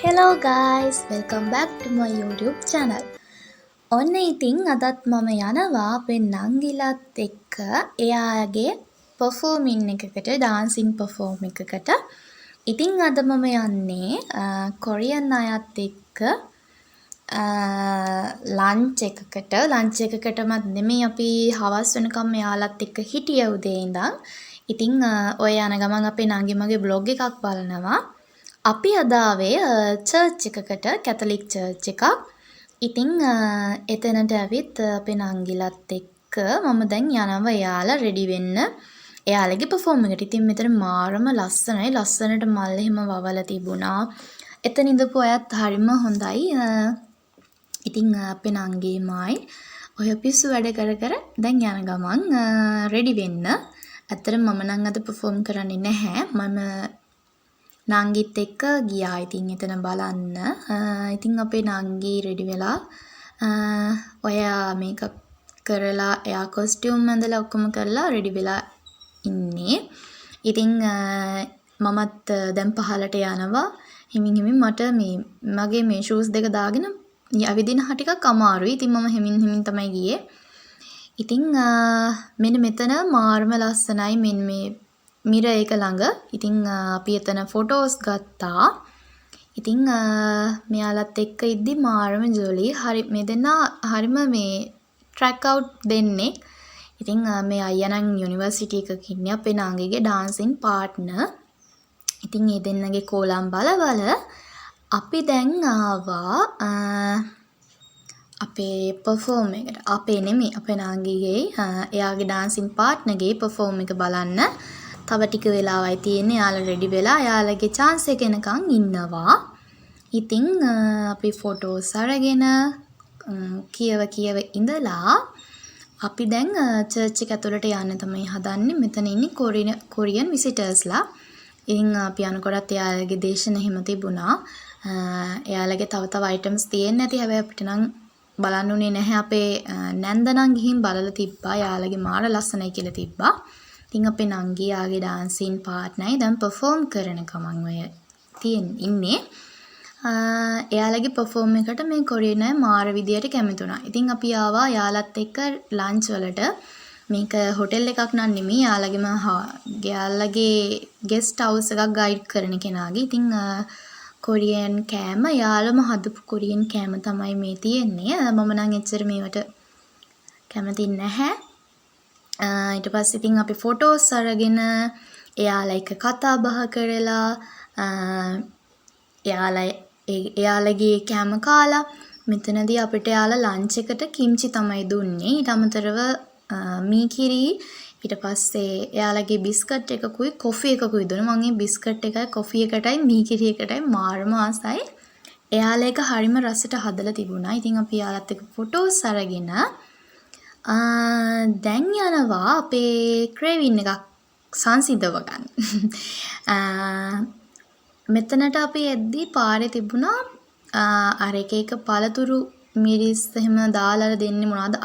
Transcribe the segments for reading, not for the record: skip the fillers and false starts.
Hello guys, welcome back to my YouTube channel. ඔන්න ඉතින් අදත් මම යනවා අපේ නංගිලත් එක්ක එයාගේ performing එකකට dancing perform එකකට. ඉතින් අද මම යන්නේ කොරියන් අයත් එක්ක ලන්ච් එකකටමත් නෙමෙයි අපි හවස් වෙනකම් එයාලත් එක්ක හිටිය උදේ ඉඳන්. ඉතින් ඔය යන ගමන් අපේ නංගි මගේ vlog එකක් බලනවා. අපි අද ආවේ චර්ච් එකකට කැතලික් චර්ච් එකක්. ඉතින් එතනට ඇවිත් අපේ නංගිලත් එක්ක මම දැන් යනවා එයාලා රෙඩි වෙන්න. එයාලගේ perform එකට. ඉතින් මෙතන මාරම ලස්සනයි. ලස්සනට මල් එහෙම වවලා තිබුණා. එතන ඉඳපු අයත් හරිම හොඳයි. ඉතින් අපේ නංගී මායි ඔය පිස්සු වැඩ කර දැන් යන ගමන් රෙඩි වෙන්න. ඇත්තටම මම නම් අද perform කරන්නේ නැහැ. මම නංගිත් එක්ක ගියා ඉතින් එතන බලන්න. ඉතින් අපේ නංගි රෙඩි වෙලා ඔයා මේකප් කරලා එයා කොස්ටියුම් ඇඳලා ඔක්කොම කරලා රෙඩි වෙලා ඉන්නේ. ඉතින් මමත් දැන් පහලට යනවා. හිමින් මට මගේ මේ ෂූස් දෙක දාගෙන ඇවිදින ටිකක් අමාරුයි. ඉතින් මම හිමින් තමයි ගියේ. ඉතින් මෙන්න මෙතන මාර්ම ලස්සනයි මේ මිර එක ළඟ. ඉතින් අපි එතන ෆොටෝස් ගත්තා. ඉතින් මෙයාලත් එක්ක ඉද්දි මාරම ජොලි. හරි මේ දෙන්නා හරිම මේ ට්‍රැක් අවුට් දෙන්නේ. ඉතින් මේ අයියා නම් යුනිවර්සිටි එකක ඉන්නේ අපේ නංගිගේ ඩාන්සින් පාර්ට්නර්. ඉතින් මේ දෙන්නගේ කෝලම් බල අපි දැන් ආවා අපේ perform එකට. අපේ නෙමෙයි අපේ නංගිගේ එයාගේ ඩාන්සින් පාර්ට්නර්ගේ perform එක බලන්න. තව ටික වෙලාවයි තියෙන්නේ. යාළුවා රෙඩි වෙලා යාළුවගේ chance එක එනකන් ඉන්නවා. ඉතින් අපි ෆොටෝස් අරගෙන කියව ඉඳලා අපි දැන් චර්ච් එක ඇතුළට යන්න තමයි හදන්නේ. මෙතන ඉන්නේ කොරියන් විසිටර්ස්ලා. ඉතින් අපි යනකොටත් එයාලගේ දේශන එහෙම තිබුණා. එයාලගේ තව අයිටම්ස් තියෙන්න ඇති. හැබැයි අපිට නම් බලන්න උනේ නැහැ. අපේ නැන්ද නම් ගිහින් බලලා තිබ්බා. එයාලගේ මාර ලස්සනයි කියලා තිබ්බා. ඉතින් අපේ නංගියාගේ ඩාන්සින් පාර්ට්නර්යි දැන් perform කරන ගමන් ඔය ඉන්නේ. එයාලගේ perform එකට මේ කොරියන් අය මාර විදියට කැමති වුණා. ඉතින් අපි ආවා යාළුවත් එක්ක ලන්ච් වලට. මේක හොටෙල් එකක් නන් නෙමෙයි. යාළුවගේ ගෙස්ට් හවුස් එකක් ගයිඩ් කරන කෙනාගේ. ඉතින් කොරියන් කෑම යාළුවම හදපු කොරියන් කෑම තමයි මේ තියෙන්නේ. මම නම් එච්චර මේවට කැමති නැහැ. ඊට පස්සේ ඉතින් අපි ෆොටෝස් අරගෙන එයාලා එක කතා බහ කරලා එයාලගේ කෑම කාලා මෙතනදී අපිට එයාලා ලන්ච් එකට කිම්චි තමයි දුන්නේ. ඊට අමතරව මීකිරි ඊට පස්සේ එයාලගේ බිස්කට් එකකුයි කොෆි එකකුයි දුන්නා. මම මේ බිස්කට් එකයි කොෆි එකටයි මීකිරි එකටයි මාරම ආසයි. එයාලා එක හරිම රසට හදලා තිබුණා. ඉතින් අපි එයාලත් එක්ක ෆොටෝස් අරගෙන දැන් යනවා අපේ ක්‍රේවින් එකක් සංසිඳව ගන්න. මෙතනට අපි එද්දී පාරේ තිබුණා අර එක පළතුරු මිරිස් එහෙම දාලා දෙන්නේ මොනවද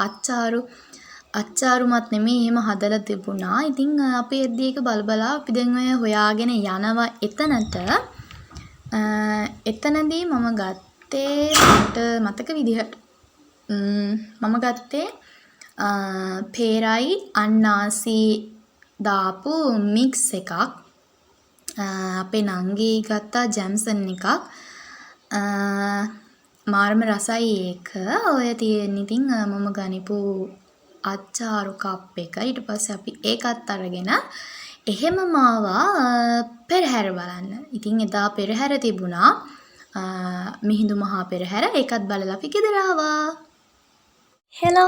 අච්චාරුමත් නෙමෙයි එහෙම හදලා තිබුණා. ඉතින් අපි එද්දී ඒක බලබලා අපි දැන් ඔය හොයාගෙන යනවා එතනට. එතනදී මම ගත්තේ මට මතක විදිහට මම ගත්තේ පේරයි අන්නාසි දාපු මික්ස් එකක්. අපේ නංගි ගත්තා ජැම්සන් එකක්. මාරම රසයි ඒක. ඔය තියෙන ඉතින් මම ගනිපු අච්චාරු කප් එක. ඊට පස්සේ අපි ඒකත් අරගෙන එහෙම මාවා පෙරහැර බලන්න. ඉතින් එදා පෙරහැර තිබුණා. මිහිඳු මහා පෙරහැර. ඒකත් බලලා අපි ගෙදර ආවා. Hello